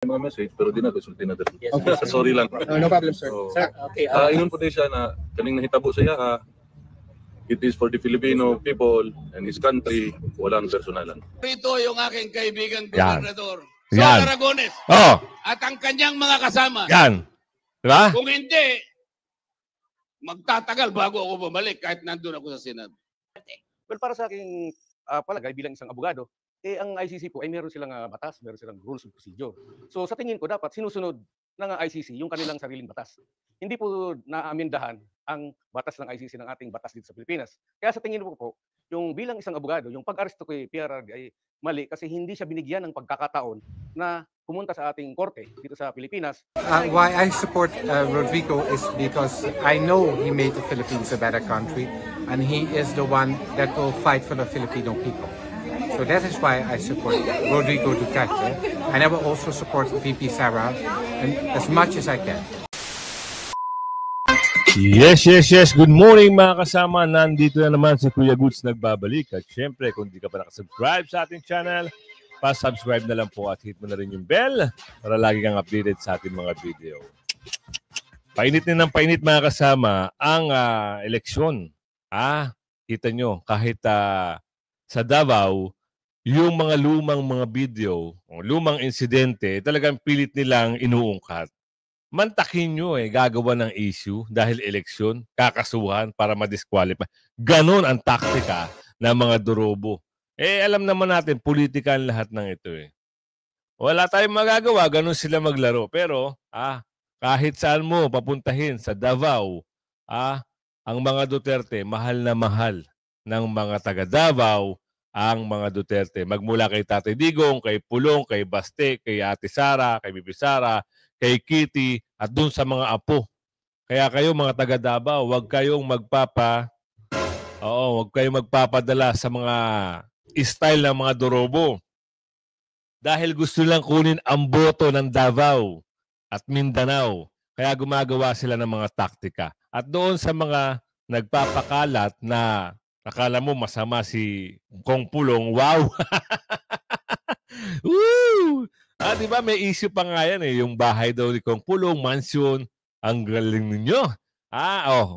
mga message pero di na resulti na dito. Yes, okay. Sorry lang. No problem, sir. So, Sir, okay. ingon po din siya na kaning nahitabo sa iya it is for the Filipino people and his country, walang personalan. Ito yung aking kaibigan gobernador. Yan. Aragones. Oh, At ang kanyang mga kasama. yan. Diba? Kung hindi, magtatagal bago ako bumalik kahit nandun ako sa Senado. Well, para sa aking palagay bilang isang abogado, ang ICC po ay meron silang batas, meron silang rules of procedure. So sa tingin ko dapat sinusunod ng ICC yung kanilang sariling batas. Hindi po naamindahan ang batas ng ICC ng ating batas dito sa Pilipinas. Kaya sa tingin ko po, yung bilang isang abogado, yung pag-aresto kay PRRD ay mali kasi hindi siya binigyan ng pagkakataon na pumunta sa ating korte dito sa Pilipinas. Why I support Rodrigo is because I know he made the Philippines a better country and he is the one that will fight for the Filipino people. So that is why I support Rodrigo Duterte, and I will also support VP Sara as much as I can. Yes. Good morning mga kasama. Nandito na naman si Kuya Goods nagbabalik. At syempre, kung di ka pa nakasubscribe sa ating channel, pa-subscribe na lang po at hit mo na rin yung bell para lagi kang updated sa ating mga video. Painit na ng painit mga kasama ang eleksyon. Kita nyo, kahit sa Davao, yung mga lumang mga video, lumang insidente, talagang pilit nilang inuungkat. Mantakin nyo gagawa ng issue dahil eleksyon, kakasuhan para ma-disqualify. Ganon ang taktika ng mga durobo. Alam naman natin, politika ang lahat ng ito Wala tayong magagawa, ganon sila maglaro. Pero, kahit saan mo papuntahin sa Davao, ang mga Duterte, mahal na mahal ng mga taga Davao, ang mga Duterte. Magmula kay Tatay Digong, kay Pulong, kay Baste, kay Ate Sara, kay Bibi Sara, kay Kitty, at dun sa mga apo. Kaya kayo mga taga Davao, huwag kayong magpapadala sa mga style ng mga dorobo. Dahil gusto lang kunin ang boto ng Davao at Mindanao. Kaya gumagawa sila ng mga taktika. At doon sa mga nagpapakalat na akala mo masama si Kong Pulong, wow! Woo! Di ba may issue pa nga yan yung bahay daw ni Kong Pulong, mansion, ang galing ninyo.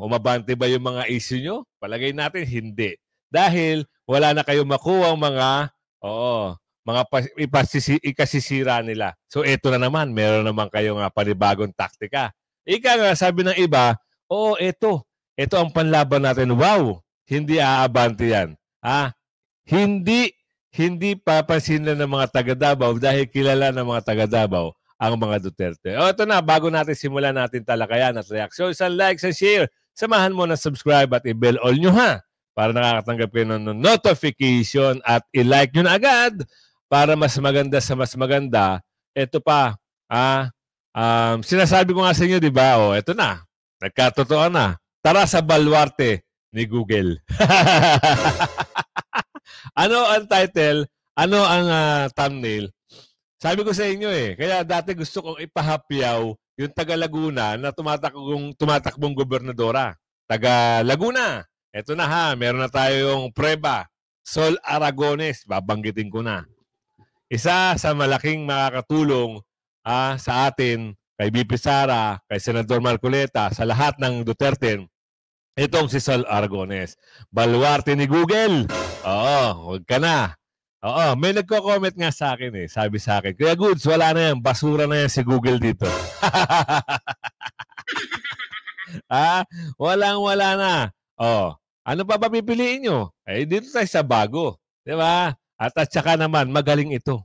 Umabante ba yung mga issue nyo? Palagay natin, hindi. Dahil wala na kayong makuha mga ikasisira nila. So ito na naman, meron naman kayong panibagong taktika. Ika nga, sabi ng iba, ito ang panlaban natin. Wow! Hindi aabante yan. Hindi papansin lang ng mga taga-Davao dahil kilala ng mga taga-Davao ang mga Duterte. Ito na, bago natin simulan natin talakayan at reaksyon, isang like, isang share, samahan mo na subscribe at i-bell all nyo para nakakatanggap kayo ng notification at i-like nyo na agad para mas maganda sa mas maganda. Ito pa, sinasabi ko nga sa inyo, di ba? Ito na, nagkatotoo na. Tara sa baluarte ni Google. Ano ang title? Ano ang thumbnail? Sabi ko sa inyo kaya dati gusto kong ipahapyaw yung taga Laguna na tumatakbong gobernadora. Taga Laguna. Ito na meron na tayong preba. Sol Aragones, babanggitin ko na. Isa sa malaking makakatulong sa atin, kay BP Sara, kay Senador Marcoleta, sa lahat ng Duterte. Itong si Sol Aragones. Baluarte ni Google. Huwag ka na. May nagko-comment nga sa akin Sabi sa akin, Kuya Goods, wala na yan. Basura na yan si Google dito. Wala na. Ano pa pipiliin nyo? Dito tayo sa bago. Diba? At saka naman, magaling ito.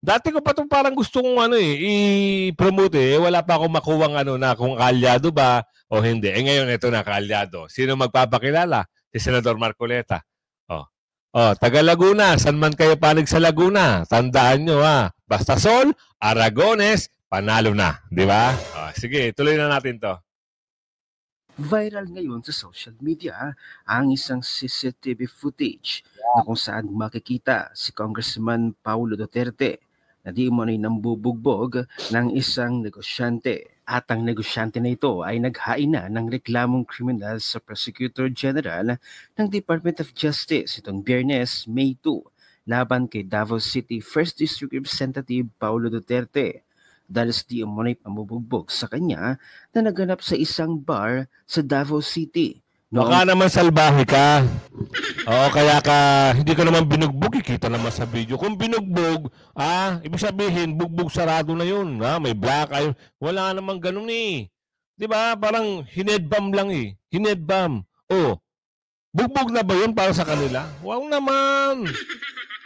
Dati ko pa itong parang gusto kong i-promote wala pa akong makuwang na kung kaalyado ba o hindi. Ngayon ito na kaalyado. Sino magpapakilala? Si Senador Marcoleta. Taga Laguna, saan man kayo panig sa Laguna, tandaan nyo basta Sol, Aragones, panalo na. Di ba? Sige, tuloy na natin to. Viral ngayon sa social media ang isang CCTV footage na kung saan makikita si Congressman Paulo Duterte na di umano'y nambubugbog ng isang negosyante. At ang negosyante na ito ay naghain na ng reklamong kriminal sa Prosecutor General ng Department of Justice itong Biyernes, May 2, laban kay Davao City 1st District Representative Paulo Duterte. dahil sa di umunay pamubugbog sa kanya na naganap sa isang bar sa Davao City. Baka naman salbahe ka. Oo, kaya ka, hindi ka naman binugbog, kita naman sa video. Kung binugbog, ibig sabihin, bugbog sarado na yun. May black eye. Wala naman ganun eh. Di ba? Parang hinedbam lang eh. Hinedbam. Bugbog na ba yun para sa kanila? Wow naman.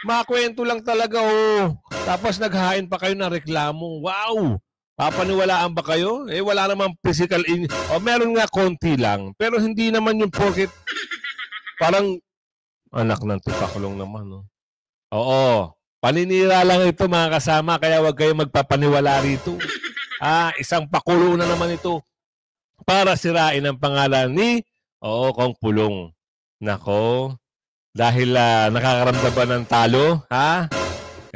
Makwento lang talaga Tapos naghain pa kayo ng reklamo. Wow! Papaniwalaan ba kayo? Wala namang physical meron nga konti lang. Pero hindi naman yung porket parang anak ng tipakulong naman. Oo. Paninira lang ito mga kasama. Kaya huwag kayo magpapaniwala rito. Isang pakulo na naman ito para sirain ang pangalan ni Kong Pulong. Nako. Dahil nakakaramdam ba ng talo?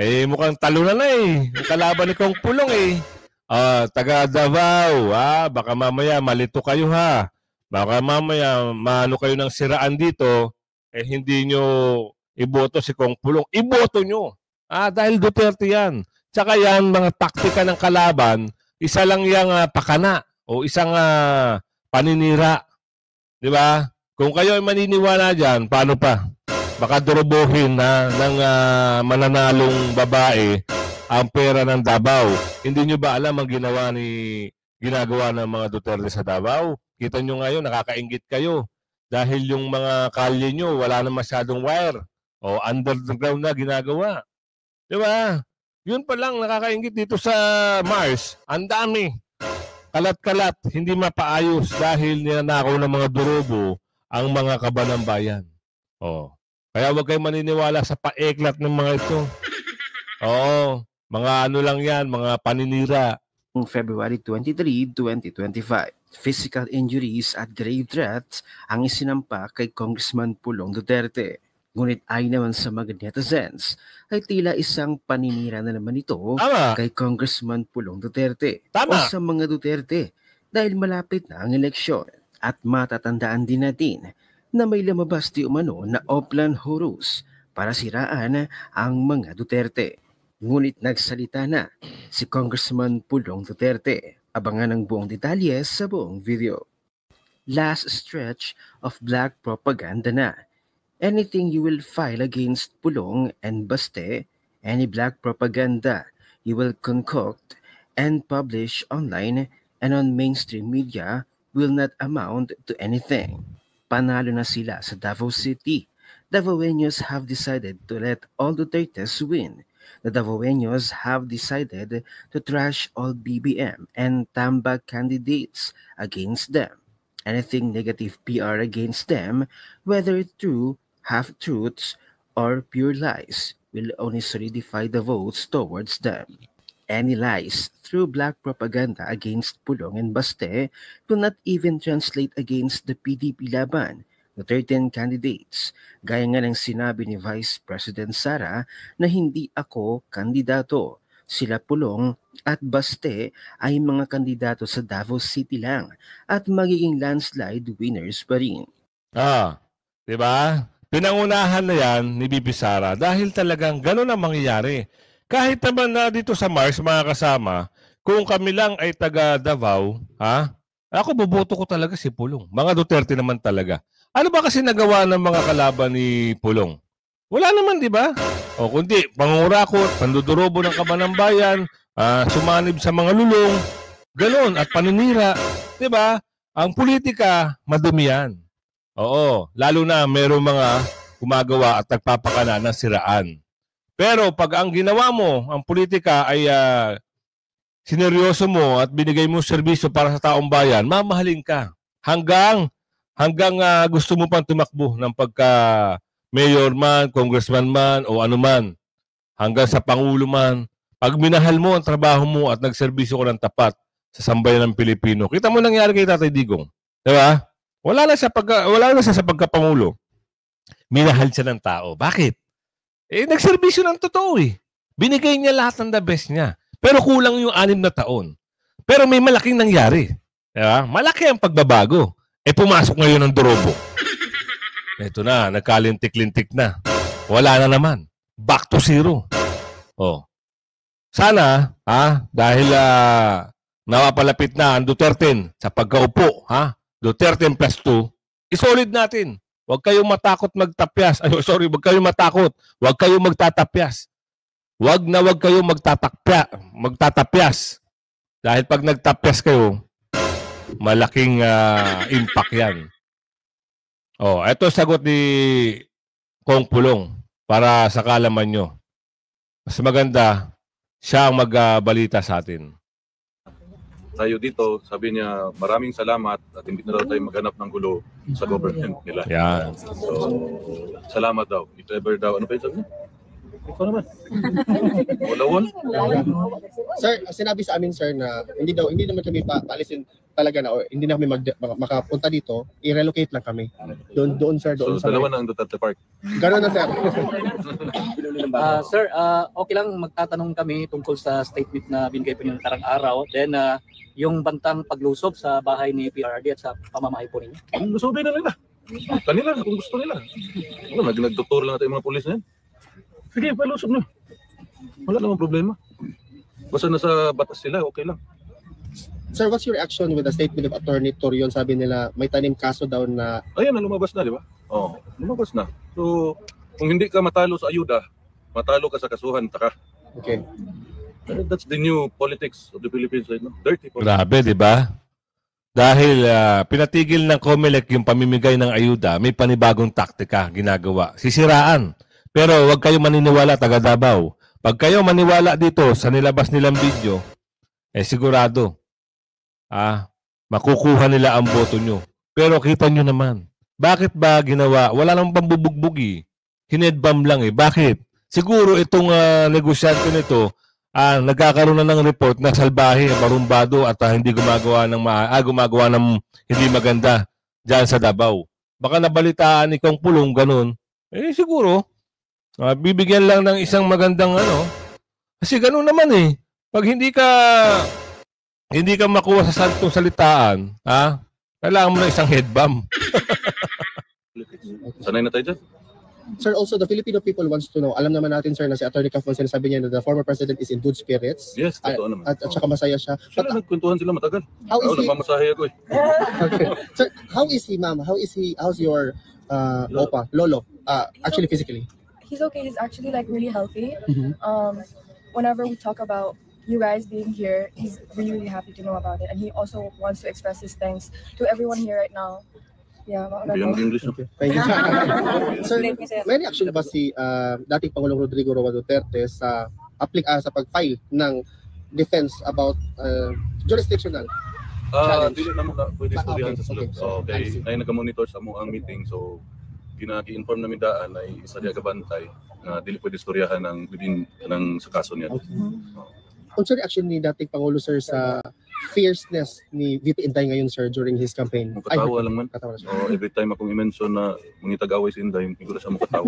Mukhang talo na yung kalaban ni Kong Pulong taga Davao, baka mamaya malito kayo Baka mamaya maano kayo ng siraan dito, hindi nyo iboto si Kong Pulong. Iboto nyo. Dahil Duterte yan. Tsaka yan, mga taktika ng kalaban, isa lang yung pakana o isang paninira. Di ba? Kung kayo ay maniniwala dyan, paano pa? Baka durubuhin ng mananalong babae ang pera ng Davao. Hindi nyo ba alam ang ginagawa ng mga Duterte sa Davao? Kita nyo ngayon, nakakaingit kayo. Dahil yung mga kalye nyo, wala na masyadong wire. Underground na ginagawa. Di ba? Yun pa lang, nakakaingit dito sa Mars. Ang dami. Kalat-kalat, hindi mapaayos dahil ninanakaw ng mga durobo ang mga kaba ng bayan. Kaya huwag kayo maniniwala sa paeklat ng mga ito. Mga ano lang yan, mga paninira. February 23, 2025, physical injuries at grave threats ang isinampa kay Congressman Pulong Duterte. Ngunit ay naman sa mga netizens ay tila isang paninira na naman ito kay Congressman Pulong Duterte o sa mga Duterte dahil malapit na ang eleksyon. At matatandaan din natin na may lumabas di umano na Oplan Horus para siraan ang mga Duterte. Ngunit nagsalita na si Congressman Pulong Duterte. Abangan ang buong detalye sa buong video. Last stretch of black propaganda na. Anything you will file against Pulong and Baste, any black propaganda you will concoct and publish online and on mainstream media will not amount to anything. Panalo na sila sa Davao City. Davaoeños have decided to let all Dutertes win. The Davaoeños have decided to trash all BBM and Tamba candidates against them. Anything negative PR against them, whether true, half-truths, or pure lies, will only solidify the votes towards them. Any lies through black propaganda against Pulong and Baste will not even translate against the PDP laban, the 13 candidates, gaya nga ng sinabi ni Vice President Sara na hindi ako kandidato. Sila Pulong at Baste ay mga kandidato sa Davao City lang at magiging landslide winners pa rin. Diba? Pinangunahan na yan ni Bibi Sara dahil talagang gano'n ang mangyayari. Kahit naman na dito sa Mars, mga kasama, kung kami lang ay taga Davao, ako boboto ko talaga si Pulong. Mga Duterte naman talaga. Ano ba kasi nagawa ng mga kalaban ni Pulong? Wala naman, di ba? Kundi pangurakot, pandudurobo ng kaban ng bayan, sumanib sa mga lulong, gano'n, at paninira. Di ba? Ang politika, madumi yan. Lalo na mayroong mga gumagawa at nagpapakana ng siraan. Pero pag ang ginawa mo, ang politika ay sineryoso mo at binigay mo serbisyo para sa taong bayan, mamahalin ka. Hanggang gusto mo pang tumakbo ng pagka-mayor man, congressman man, o ano man. Hanggang sa pangulo man. Pag minahal mo ang trabaho mo at nagserbisyo ko ng tapat sa sambayan ng Pilipino, kita mo nangyari kay Tatay Digong. Diba? Wala na siya sa pagkapangulo. Minahal siya ng tao. Bakit? Nagserbisyo ng totoo Binigay niya lahat ng the best niya. Pero kulang yung 6 na taon. Pero may malaking nangyari. Diba? Malaki ang pagbabago. Pumasok ngayon ng durobo. Ito na, nagkalintik-lintik na. Wala na naman. Back to zero. sana, dahil napapalapit na ang Duterte sa pagkaupo, Duterte plus 2, isolid natin. Huwag kayong matakot magtapyas. Ay, sorry, huwag kayong matakot. Huwag kayong magtatapyas. Huwag kayong magtatapyas. Dahil pag nagtapyas kayo, malaking impact yan. Oh, ito sagot ni Kong Pulong para sa kaalaman nyo. Mas maganda, siya ang magbalita sa atin. Tayo dito, sabi niya, maraming salamat at hindi na daw tayo maghanap ng gulo sa government nila. Yan. So, salamat daw. If ever daw, ano pa yung sabi niya? Ikaw naman. Walawon? Sir, sinabi sa amin sir na hindi naman kami paalisin talaga na o hindi na kami makapunta dito, i-relocate lang kami. Doon sir, doon So, dalawa na ang Duterte Park. Ganoon na sir. Sir, okay lang magtatanong kami tungkol sa statement na binigay po niyo nakarang araw. Then, yung bantang paglusob sa bahay ni PRRD at sa pamamahay po ninyo. Ang lusobin na nila. Kanila, kung gusto nila. Wala, nagtuturo lang natin yung mga pulis na yan. Sige, palusob na. Wala namang problema. Basta nasa batas sila, okay lang. Sir, what's your reaction with the statement of Attorney Torion? Sabi nila may tanim kaso daw na... Ayan, lumabas na, di ba? Oo, lumabas na. So, kung hindi ka matalo sa ayuda, matalo ka sa kasuhan, taka. Okay. That's the new politics of the Philippines right now. Dirty politics. Grabe, di ba? Dahil pinatigil ng COMELEC yung pamimigay ng ayuda, may panibagong taktika ginagawa. Sisiraan. Pero huwag kayo maniniwala, taga Davao. Pag kayo maniwala dito sa nilabas nilang video, sigurado, makukuha nila ang boto nyo. Pero kita nyo naman, bakit ba ginawa? Wala namang pambubugbugi. Hinedbam lang eh. Bakit? Siguro itong negosyante nito, nagkakaroon na ng report na salbahe, marumbado at hindi gumagawa ng hindi maganda dyan sa Davao. Baka nabalitaan ni Kong Pulong ganun. Siguro, bibigyan lang ng isang magandang Kasi ganun naman eh. Pag hindi ka makuha sa santong salitaan, kailangan mo na isang headbump. Sanay na tayo dyan. Sir, also the Filipino people wants to know, alam naman natin sir na si Attorney Cafon sinasabi niya na the former president is in good spirits. Yes, totoo naman. At saka masaya siya. Sila nagkwentuhan sila matagal. How is he? Nagmamasahe ako eh. Okay. Sir, how is he, ma'am? How's your lolo? Actually, physically. He's okay. He's actually like really healthy. Mhm. Whenever we talk about you guys being here, he's really, really happy to know about it. And he also wants to express his thanks to everyone here right now. Yeah, Beyond English no? Thank you. Sir, may reaction ba si dating Pangulong Rodrigo Roa Duterte sa pag-file ng defense about jurisdictional? Dili na mo na pwede istoryahan sa sulod. Okay, ay naga-monitor sa mo ang meeting, so ginagi-inform namin daan ay isa diya kabantay na dili pwede istoryahan ng within ng sa kaso niya. Unsa reaction ni dating Pangulo sir sa fierceness ni VP Inday ngayon sir during his campaign? Katawa lang man. Katawa siya. Every time akong i-mention na mangitag-away si Inday, siguro siya makatawa.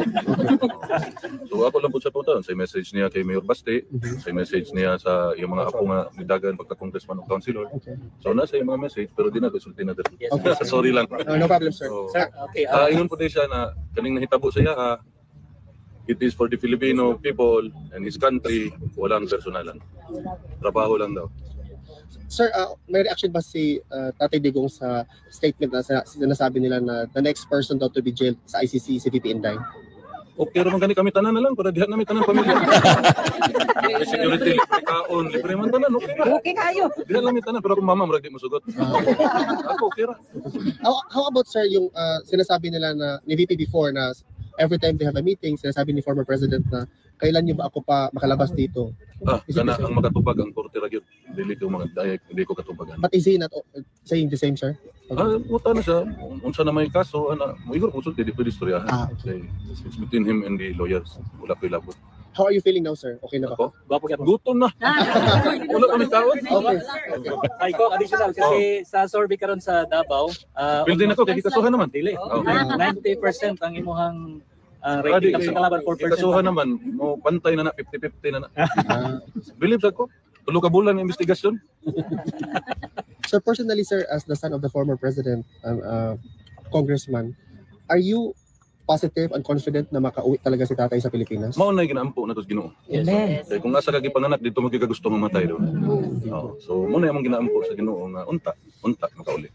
So ako lang po sa pautan, sa message niya kay Mayor Baste, sa message niya sa yung mga apo nga nidagan pagka-congressman o councilor. Okay. So nasa yung mga message pero di na resulti na dito. Okay. Sorry lang. No problem sir. So, Sir, Okay, ingon po din siya na kaning nahitabo siya it is for the Filipino people and his country, walang personalan. Trabaho lang daw. Sir, may reaction ba si Tatay Digong sa statement na sinasabi nila na the next person daw to be jailed sa ICC si VP Inday? Okay raman gani kami tanan na lang para diha namin tanan pamilya. Security, libre kaon, libre man tanan, okay ra. Okay kayo. Diha namin tanan pero kung mama murag di mo sugot. Ako okay ra. How about sir yung sinasabi nila na ni VP before na every time they have a meeting, sinasabi ni former president na kailan niyo ba ako pa makalabas dito? Kana ang makatubag ang korte ra gyud. Dili ko mga dayag, hindi ko katubagan. But is he not saying the same, sir? Muta na siya. Unsa na may kaso, mo igor konsulti di pwede istoryahan. Okay. It's between him and the lawyers. Wala ko'y labot. How are you feeling now, sir? Okay na ba? Ako? Gwapo ka po. Gutom na. Wala kami taon. Okay. Ay ko, additional kasi sa survey karon sa Davao, Building ako, kay kasuhan naman. dili. Okay. 90% ang imuhang rating sa kalaban 4%. Kasuhan naman, mo pantay na 50-50 na. Believe sa ko. Tulo ka bulan ng investigasyon. So personally, sir, as the son of the former president, congressman, are you positive and confident na makauwi talaga si tatay sa Pilipinas? Mao na ginaampo na tos Ginoo. Amen. Kay kung asa ka gipanganak dito mo gusto nga matay do. So mo na among ginaampo sa Ginoo nga unta makauli.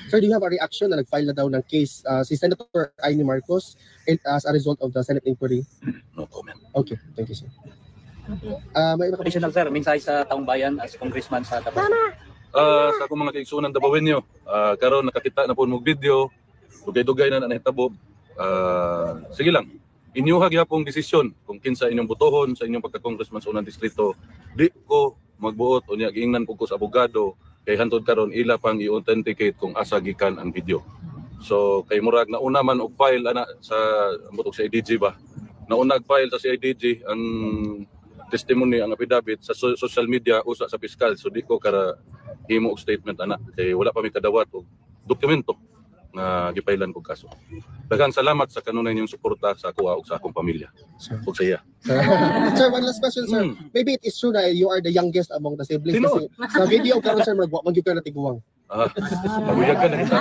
Sir, do you have a reaction na nag-file na daw ng case si Senator Amy Marcos as a result of the Senate inquiry? No comment. Okay, thank you, sir. May Additional sir, mensahe sa taong bayan as congressman sa Davao. Sa akong mga kaigsunan Davaoenyo, karon nakakita na po mo video, dugay-dugay na nahitabo. Sige lang, inyuha gyapong desisyon kung kinsa inyong butohon sa inyong pagka-congressman sa unang distrito. Di ko magbuot o niya giingnan ko sa abogado kay hantod karon ila pang i-authenticate kung asa gikan ang video. So kay murag nauna man og file ana sa ambot sa IDG ba. Nauna og file sa CIDG ang testimony ang affidavit sa social media usa sa piskal, so di ko kara himo og statement ana kay wala pa mi kadawat og dokumento nga gipailan kog kaso. Daghang salamat sa kanunay niyong suporta sa ako ug sa akong pamilya. Ug sa iya. Sir, one last question, sir. Maybe it is true that you are the youngest among the siblings kasi sa video karon sir magyud ka na tiguang. Paguyag ka na kita.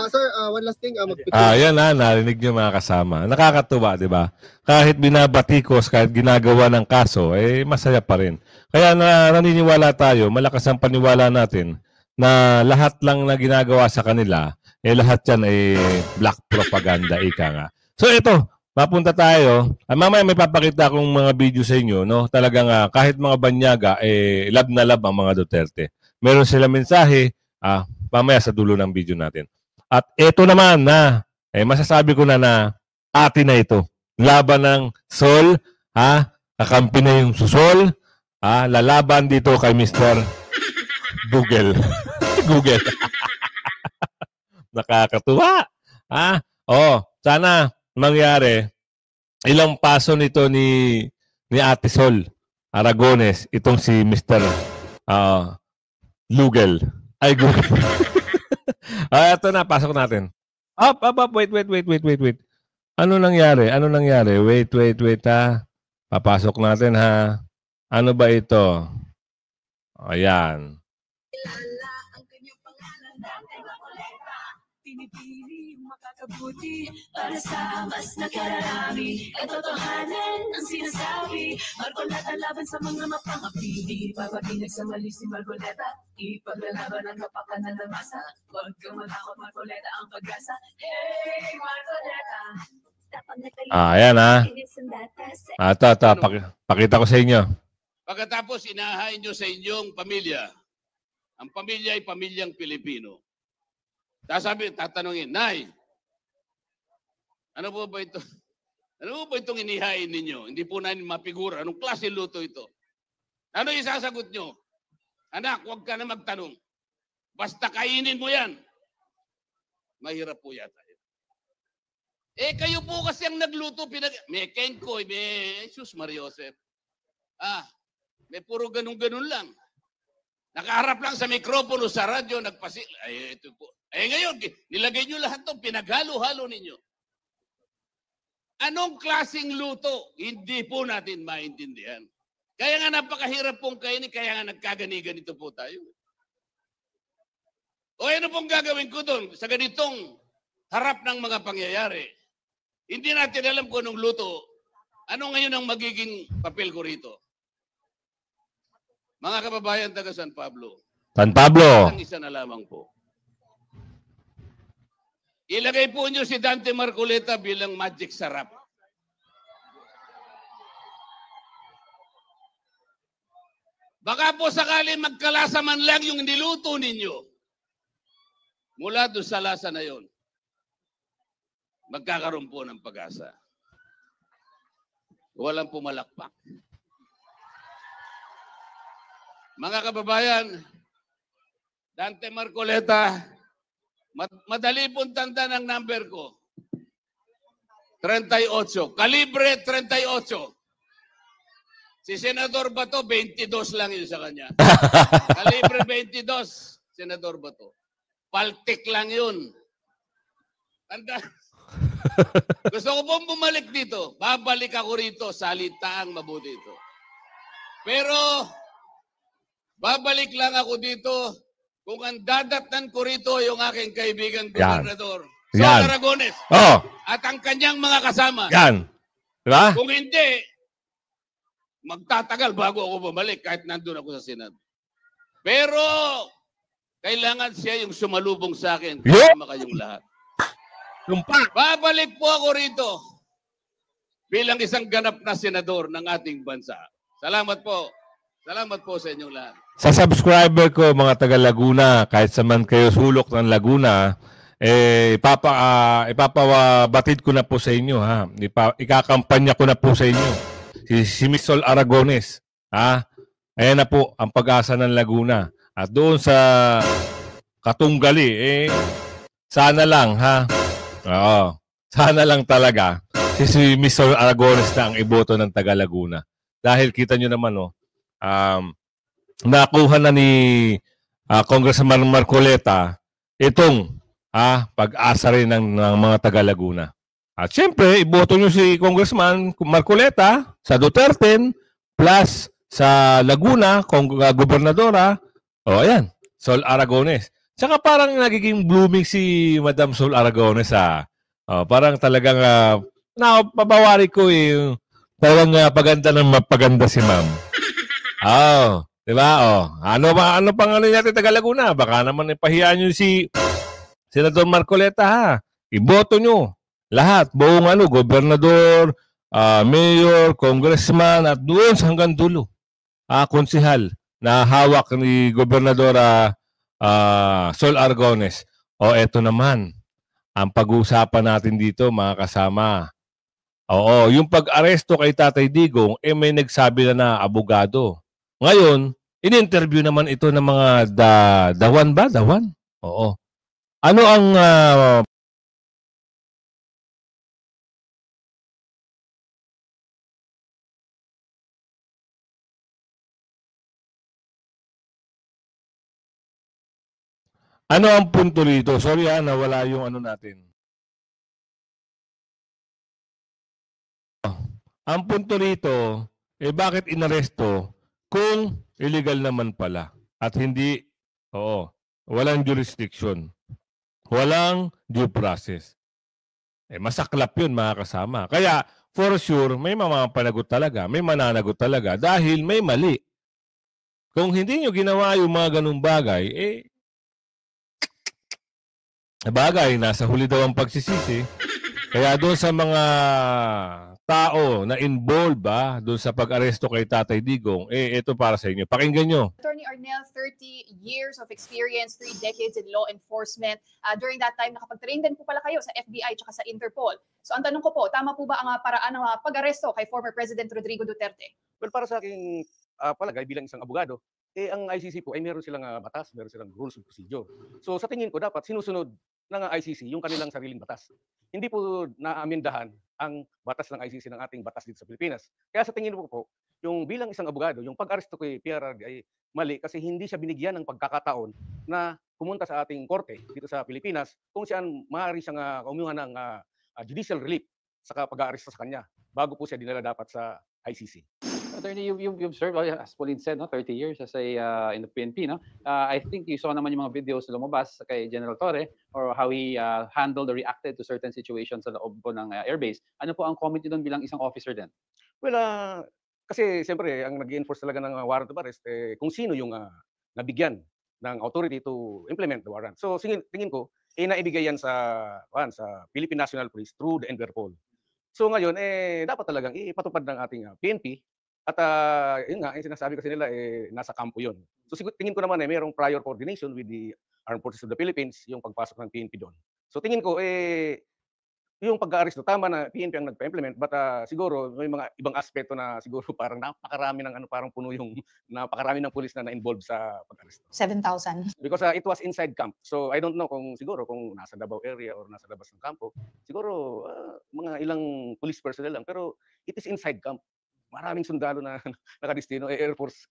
Sir, one last thing. Yan narinig niyo mga kasama. Nakakatuwa, di ba? Kahit binabatikos, kahit ginagawa ng kaso, masaya pa rin. Kaya naniniwala tayo, malakas ang paniwala natin na lahat lang na ginagawa sa kanila, lahat yan ay black propaganda, ika nga. So ito, mapunta tayo. Mamaya may papakita akong mga video sa inyo, no? Talagang kahit mga banyaga, love na love ang mga Duterte. Meron sila mensahe, mamaya sa dulo ng video natin. At ito naman na, masasabi ko na atin na ito. Laban ng Sol, kakampi na yung Susol, lalaban dito kay Mr. Google. Google. Nakakatuwa. Sana mangyari, ilang paso nito ni Ate Sol Aragones, itong si Mr. Google. Ay, Google. Ito na, pasok natin. Wait. Ano nangyari? Wait, Papasok natin, ha. Ano ba ito? Ayan. Pinipili yung makakabuti para sa mas nakararami. Ang totohanan ang sinasabi. Marcoleta laban sa mga mapangapili. Papatinag sa mali si Marcoleta. Ipaglalaban ang kapakanan ng masa. Huwag kang matakot, Marcoleta ang pag-asa. Hey, Marcoleta! Ayan, ha. Ito, pakita ko sa inyo. Pagkatapos inahain nyo sa inyong pamilya, ang pamilya ay pamilyang Pilipino. Tatanungin, Nay, ano po ba ito? Ano po ba itong inihain ninyo? Hindi po namin mapigura. Anong klase luto ito? Ano isasagot nyo? Anak, huwag ka na magtanong. Basta kainin mo yan. Mahirap po yata. Kayo po kasi ang nagluto. May Kenkoy, may Jesus Mariosep. May puro ganun-ganun lang. Nakaharap lang sa mikropono, sa radyo, nagpasil. Ito po. Ngayon, nilagay nyo lahat itong pinaghalo-halo ninyo. Anong klaseng luto? Hindi po natin maintindihan. Kaya nga napakahirap pong kainin, kaya nga nagkaganiganito po tayo. O ano pong gagawin ko doon sa ganitong harap ng mga pangyayari? Hindi natin alam kung anong luto. Ano ngayon ang magiging papel ko rito? Mga kababayan taga San Pablo. San Pablo. Ang isa na lamang po. Ilagay po nyo si Dante Marcoleta bilang magic sarap. Baka po sakali magkalasa man lang yung niluto ninyo. Mula doon sa lasa na yon, magkakaroon po ng pag-asa. Walang pumalakpak. Mga kababayan, Dante Marcoleta, madali pong tanda ng number ko. 38. Kalibre 38. Si Senador Bato, 22 lang yun sa kanya. Kalibre 22, Senador Bato. Paltik lang yun. Tanda. Gusto ko pong bumalik dito. Babalik ako rito, salitaang mabuti ito. Pero, babalik lang ako dito kung ang dadatnan ko rito yung aking kaibigang gobernador. Sol Yan. Aragones Oh, at ang kanyang mga kasama. yan. Diba? Kung hindi, magtatagal bago ako bumalik kahit nandun ako sa Senado. Pero, kailangan siya yung sumalubong sa akin. Yeah. Kasama kayong lahat. Lumpa. Babalik po ako rito bilang isang ganap na senador ng ating bansa. Salamat po. Salamat po sa inyong lahat. Sa subscriber ko, mga taga Laguna, kahit saman kayo sulok ng Laguna, ipapabatid ko na po sa inyo. Ha? Ikakampanya ko na po sa inyo. Si Miss Sol Aragones. Ha? Ayan na po ang pag-asa ng Laguna. At doon sa Katunggali, sana lang, ha? Oo. Sana lang talaga si Miss Sol Aragones na ang iboto ng taga Laguna. Dahil kita nyo naman, nakuha na ni Congressman Marcoleta itong pag-asa rin ng mga taga Laguna. At siyempre, iboto nyo si Congressman Marcoleta sa Duterte plus sa Laguna, Gobernadora. O, ayan, Sol Aragones. Tsaka parang nagiging blooming si Madam Sol Aragones. Parang talagang, pabawari ko talagang paganda ng mapaganda si ma'am. Diba? Ano pang ano natin taga Laguna? Baka naman ipahiyaan nyo si Senador Marcoleta, ha? Iboto nyo. Lahat, buong gobernador, mayor, congressman, at doon hanggang dulo. Konsehal na hawak ni Gobernadora Sol Aragones. Eto naman, ang pag-uusapan natin dito, mga kasama. Oo, yung pag-aresto kay Tatay Digong, may nagsabi na abogado. Ngayon, in-interview naman ito ng mga dawan ba? Dawan? Oo. Ano ang ano ang punto rito? Sorry nawala yung ano natin. Ang punto rito, bakit inaresto kung illegal naman pala at hindi, walang jurisdiction, walang due process. Masaklap yun, mga kasama. Kaya, for sure, may mamapanagot talaga, may mananagot talaga dahil may mali. Kung hindi nyo ginawa yung mga ganung bagay, nasa huli daw ang pagsisisi. Kaya doon sa mga tao na involved doon sa pag-aresto kay Tatay Digong, ito para sa inyo. Pakinggan nyo. Attorney Arnel, 30 years of experience, 3 decades in law enforcement. During that time, nakapag-train din po pala kayo sa FBI at sa Interpol. So ang tanong ko po, tama po ba ang paraan ng pag-aresto kay former President Rodrigo Duterte? Well, para sa aking palagay bilang isang abogado, ang ICC po ay meron silang batas, meron silang rules of procedure. So sa tingin ko dapat sinusunod ng ICC yung kanilang sariling batas. Hindi po naamendahan ang batas ng ICC ng ating batas dito sa Pilipinas. Kaya sa tingin ko po, yung bilang isang abogado, yung pag-aresto kay PRRD ay mali kasi hindi siya binigyan ng pagkakataon na pumunta sa ating korte dito sa Pilipinas kung saan maaari siyang kumuha ng judicial relief sa pag-aaresto sa kanya bago po siya dinala dapat sa ICC. Attorney, you've served, as Pauline said, 30 years as in the PNP. I think you saw naman yung mga videos na lumabas kay General Torre or how he handled or reacted to certain situations sa loob po ng airbase. Ano po ang comment niyo doon bilang isang officer din? Well, kasi siyempre, ang nag-enforce talaga ng warrant of arrest, kung sino yung nabigyan ng authority to implement the warrant. So, tingin ko, naibigay yan sa Philippine National Police through the Interpol. So ngayon, dapat talagang ipatupad ng ating PNP. At yun nga, yung sinasabi kasi nila, nasa kampo yun. So tingin ko naman mayroong prior coordination with the Armed Forces of the Philippines, yung pagpasok ng PNP doon. So tingin ko, yung pag-aaresto, tama na PNP ang nagpa-implement, but siguro may mga ibang aspeto na siguro parang napakarami ng parang puno yung napakarami ng pulis na na-involved sa pag-aaresto. 7,000. Because it was inside camp. So I don't know kung nasa Davao area or nasa labas ng kampo. Siguro mga ilang police personnel lang, pero it is inside camp. Maraming sundalo na nakadistino, Air Force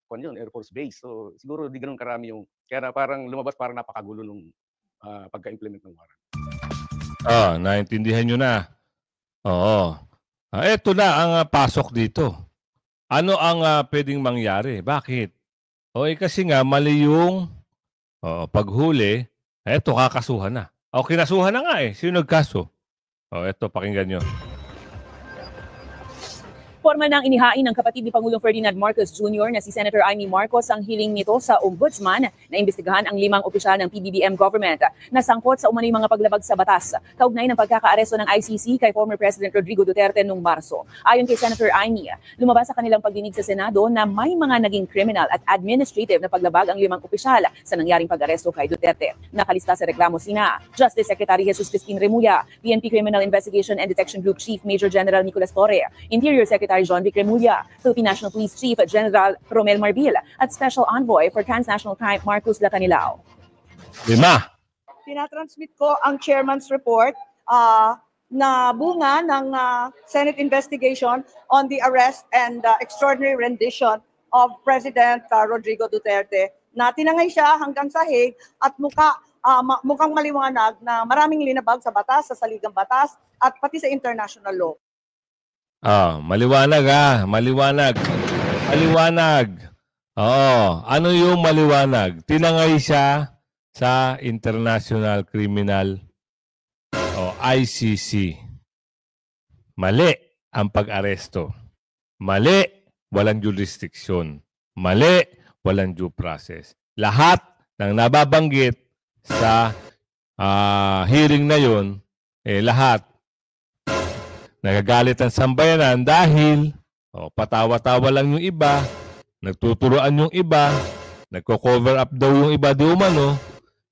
Base. So siguro di ganun karami yung, kaya parang lumabas parang napakagulo nung pagka-implement ng warrant. Naintindihan nyo na. Oo. Ito na ang pasok dito. Ano ang pwedeng mangyari? Bakit? Kasi nga mali yung paghuli, kakasuhan na. O, kinasuhan na nga eh. Sino nagkaso? O, eto, pakinggan nyo. Formal nang inihain ng kapatid ni Pangulong Ferdinand Marcos Jr. na si Senator Amy Marcos ang hiling nito sa Ombudsman na imbestigahan ang 5 opisyal ng PBBM government na sangkot sa umano'y mga paglabag sa batas kaugnay ng pagkakaaresto ng ICC kay former President Rodrigo Duterte noong Marso. Ayon kay Senator Amy, lumabas sa kanilang pagdinig sa Senado na may mga naging criminal at administrative na paglabag ang 5 opisyal sa nangyaring pag-aresto kay Duterte. Nakalista sa reklamo sina Justice Secretary Jesus Cristin Remulla, PNP Criminal Investigation and Detection Group Chief Major General Nicolas Torre, Interior Secretary John Vic Remulla, Philippine National Police Chief General Romel Marbil, at Special Envoy for Transnational Crime Marcos Lacanilao. 5. Tinatransmit ko ang chairman's report na bunga ng Senate investigation on the arrest and extraordinary rendition of President Rodrigo Duterte na tinangay siya hanggang sa Hague at mukhang maliwanag na maraming linabag sa batas, sa saligang batas at pati sa international law. Maliwanag maliwanag. Maliwanag. Oo, ano yung maliwanag? Tinangay siya sa International Criminal o ICC. Mali ang pag-aresto. Mali, walang jurisdiction. Mali, walang due process. Lahat ng nababanggit sa hearing na yun, lahat nagagalit ang sambayanan dahil patawa-tawa lang yung iba, nagtuturoan yung iba, nagko-cover up daw yung iba di umano.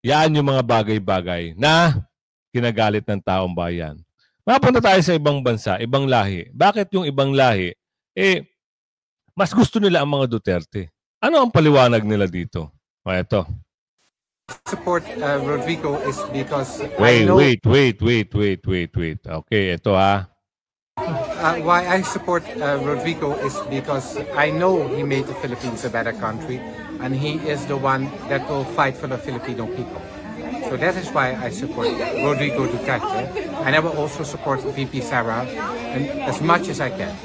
Yan yung mga bagay-bagay na kinagalit ng taong bayan. Mapunta tayo sa ibang bansa, ibang lahi. Bakit yung ibang lahi? Mas gusto nila ang mga Duterte. Ano ang paliwanag nila dito? Ito. Support Rodrigo is because Wait. Okay, ito why I support Rodrigo is because I know he made the Philippines a better country and he is the one that will fight for the Filipino people. So that is why I support Rodrigo Duterte, and I will also support VP Sara and as much as I can.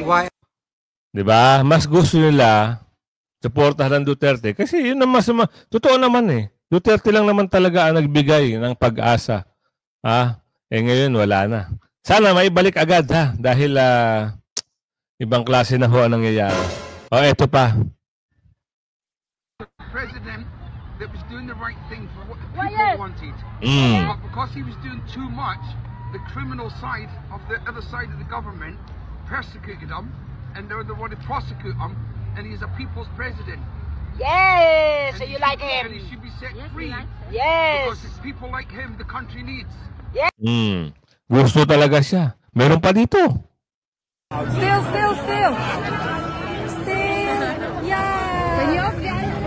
Why? Diba? Mas gusto nila suportahan ng Duterte kasi yun ang totoo naman Duterte lang naman talaga ang nagbigay ng pag-asa. Ngayon wala na. Sana maibalik agad dahil ibang klase na ho ang nangyayari. Eto pa. President that was doing the right thing for what the people wanted. But because he was doing too much, the criminal side of the other side of the government persecuted him, and they wanted to prosecute him, and he's a people's president. Yes, so you like him. And he should be set free. Yes. Because it's people like him the country needs. Yes. Gusto talaga siya. Meron pa dito. Still. Yeah. Can you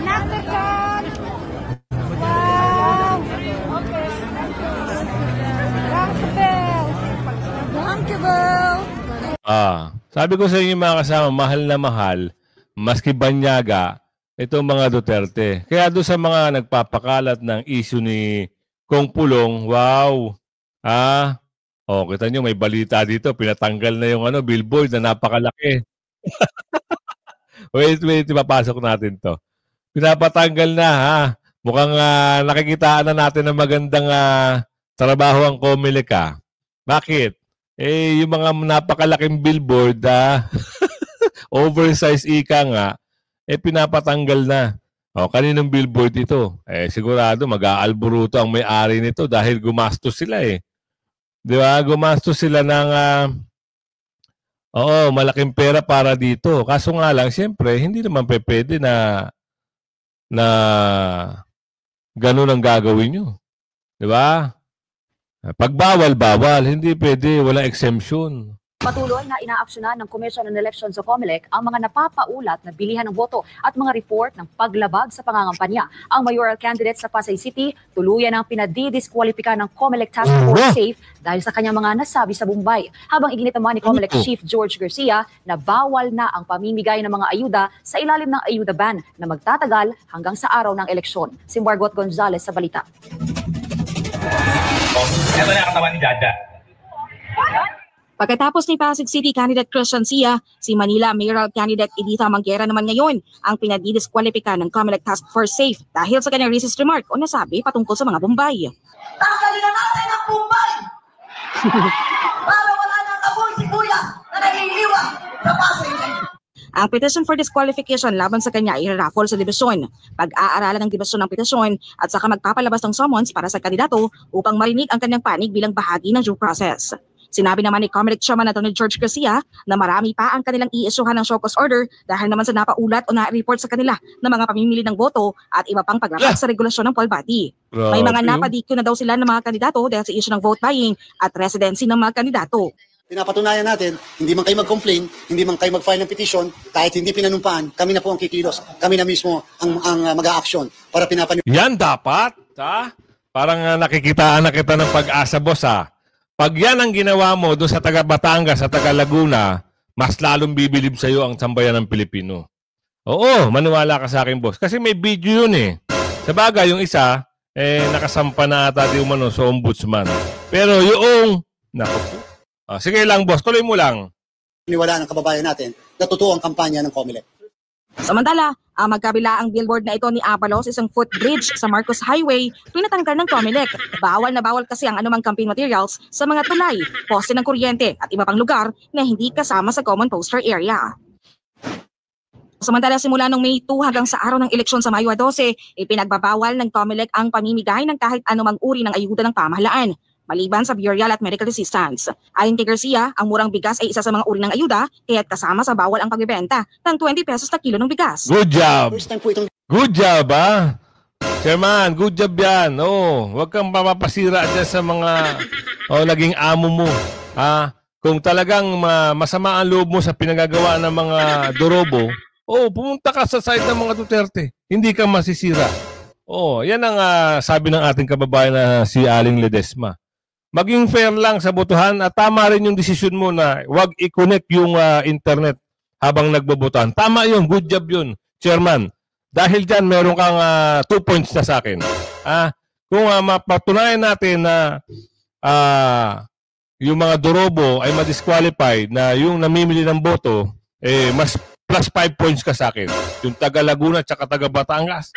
knock the gun? Wow. Okay. Dankjewel. Sabi ko sa inyo mga kasama, mahal na mahal, maski banyaga, itong mga Duterte. Kaya doon sa mga nagpapakalat ng issue ni Kong Pulong, wow. Kita nyo, may balita dito. Pinatanggal na yung billboard na napakalaki. Wait, ipapasok natin to. Pinapatanggal na, Mukhang nakikitaan na natin ng magandang trabaho ang Comelec, Bakit? Yung mga napakalaking billboard, oversize ika nga, pinapatanggal na. Kaninong billboard ito? Sigurado mag-aalburuto ang may-ari nito dahil gumastos sila Di ba? Gumastos sila ng malaking pera para dito. Kaso nga lang, siyempre, hindi naman pwede na ganun ang gagawin nyo. Di ba? Pag bawal, hindi pwede. Walang exemption. Patuloy na inaaksyonan ng Commission on Elections o COMELEC ang mga napapaulat na bilihan ng boto at mga report ng paglabag sa pangangampanya. Ang mayoral candidate sa Pasay City tuluyan ang pinadidiskwalipika ng COMELEC Task Force SAFE dahil sa kanyang mga nasabi sa Bombay. Habang iginit naman ni COMELEC Chief George Garcia na bawal na ang pamimigay ng mga ayuda sa ilalim ng ayuda ban na magtatagal hanggang sa araw ng eleksyon. Si Margot Gonzalez sa balita. Ito na katawan ni Dada. Pagkatapos ni Pasig City candidate Christian Sia, si Manila mayoral candidate Editha Manguera naman ngayon ang pinadidiskwalipika ng COMELEC Task Force SAFE dahil sa kanyang racist remark o nasabi patungkol sa mga Bombay. Tanggalin na natin ang Bombay! Para wala nang amoy si Kuya na naghihiwa sa Pasig. Ang petition for disqualification laban sa kanya ay raffle sa dibisyon. Pag-aaralan ng dibisyon ng petisyon at saka magpapalabas ng summons para sa kandidato upang marinig ang kanyang panig bilang bahagi ng due process. Sinabi naman ni COMELEC Chairman Atty. George Garcia na marami pa ang kanilang i-issuehan ng show cause order dahil naman sa napaulat o na-report sa kanila ng mga pamimili ng boto at iba pang paglabag sa regulasyon ng poll body. May mga napadikyo na daw sila ng mga kandidato dahil sa issue ng vote buying at residency ng mga kandidato. Pinapatunayan natin, hindi man kayo mag-complain, hindi man kayo mag-file ng petition, kahit hindi pinanumpaan, kami na po ang kikilos. Kami na mismo ang mag-a-action para pinapaniwalaan. Yan dapat, ha? Parang nakikitaan na kita ng pag-asa, boss, ha? Pag yan ang ginawa mo doon sa taga Batangas, sa taga Laguna, mas lalong bibilib sa iyo ang sambayan ng Pilipino. Oo, maniwala ka sa akin, boss. Kasi may video yun eh. Sa bagay, yung isa, nakasampa na ata di umano sa ombudsman. Pero yung, naku po. Sige lang, boss. Tuloy mo lang. Niwala ng kababayan natin na totoo ang kampanya ng COMELEC. Samantala, ang magkabila ang billboard na ito ni Abalos, isang footbridge sa Marcos Highway, pinatanggal ng COMELEC. Bawal na bawal kasi ang anumang campaign materials sa mga tulay, poste ng kuryente at iba pang lugar na hindi kasama sa common poster area. Samantala, simula noong May 2 hanggang sa araw ng eleksyon sa Mayo 12, ipinagbabawal ng COMELEC ang pamimigay ng kahit anumang uri ng ayuda ng pamahalaan, maliban sa burial at medical assistance. Ayon kay Garcia, ang murang bigas ay isa sa mga uri ng ayuda, kaya't kasama sa bawal ang pagbebenta ng 20 pesos na kilo ng bigas. Good job! Good job, ha? Chairman, good job yan. Huwag kang mapapasira dyan sa mga naging amo mo. Kung talagang masama ang loob mo sa pinagagawa ng mga dorobo, pumunta ka sa side ng mga Duterte. Hindi ka masisira. Yan ang sabi ng ating kababayan na si Aling Ledesma. Maging fair lang sa botohan at tama rin yung desisyon mo na wag i-connect yung internet habang nagbobotohan. Tama yun, good job yun, Chairman. Dahil dyan, meron kang 2 points na sa akin. Kung mapatunayan natin na yung mga dorobo ay ma-disqualified na yung namimili ng boto, mas plus 5 points ka sa akin. Yung taga Laguna at taga Batangas,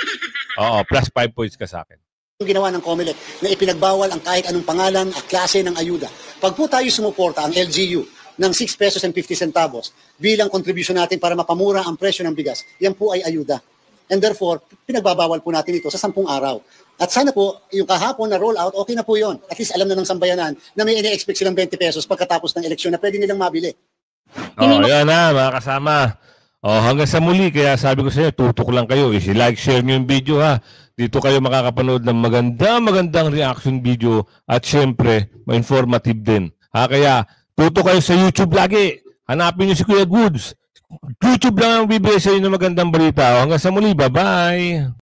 plus 5 points ka sa akin. Yung ginawa ng COMELEC na ipinagbawal ang kahit anong pangalan at klase ng ayuda. Pag po tayo sumuporta ang LGU ng 6 pesos and 50 centavos bilang contribution natin para mapamura ang presyo ng bigas, yan po ay ayuda. And therefore, pinagbabawal po natin ito sa 10 araw. At sana po, yung kahapon na roll out, okay na po yun. At least alam na ng sambayanan na may ini-expect silang 20 pesos pagkatapos ng eleksyon na pwede nilang mabili. Yan na, mga kasama. Hanggang sa muli, kaya sabi ko sa inyo, tutok lang kayo. I-like, share nyo yung video, ha. Dito kayo makakapanood ng magandang reaction video at syempre, ma-informative din. Kaya tutok kayo sa YouTube lagi. Hanapin nyo si Kuya Goods. YouTube lang ang bibigay sa inyo ng magandang balita. Hanggang sa muli, bye-bye!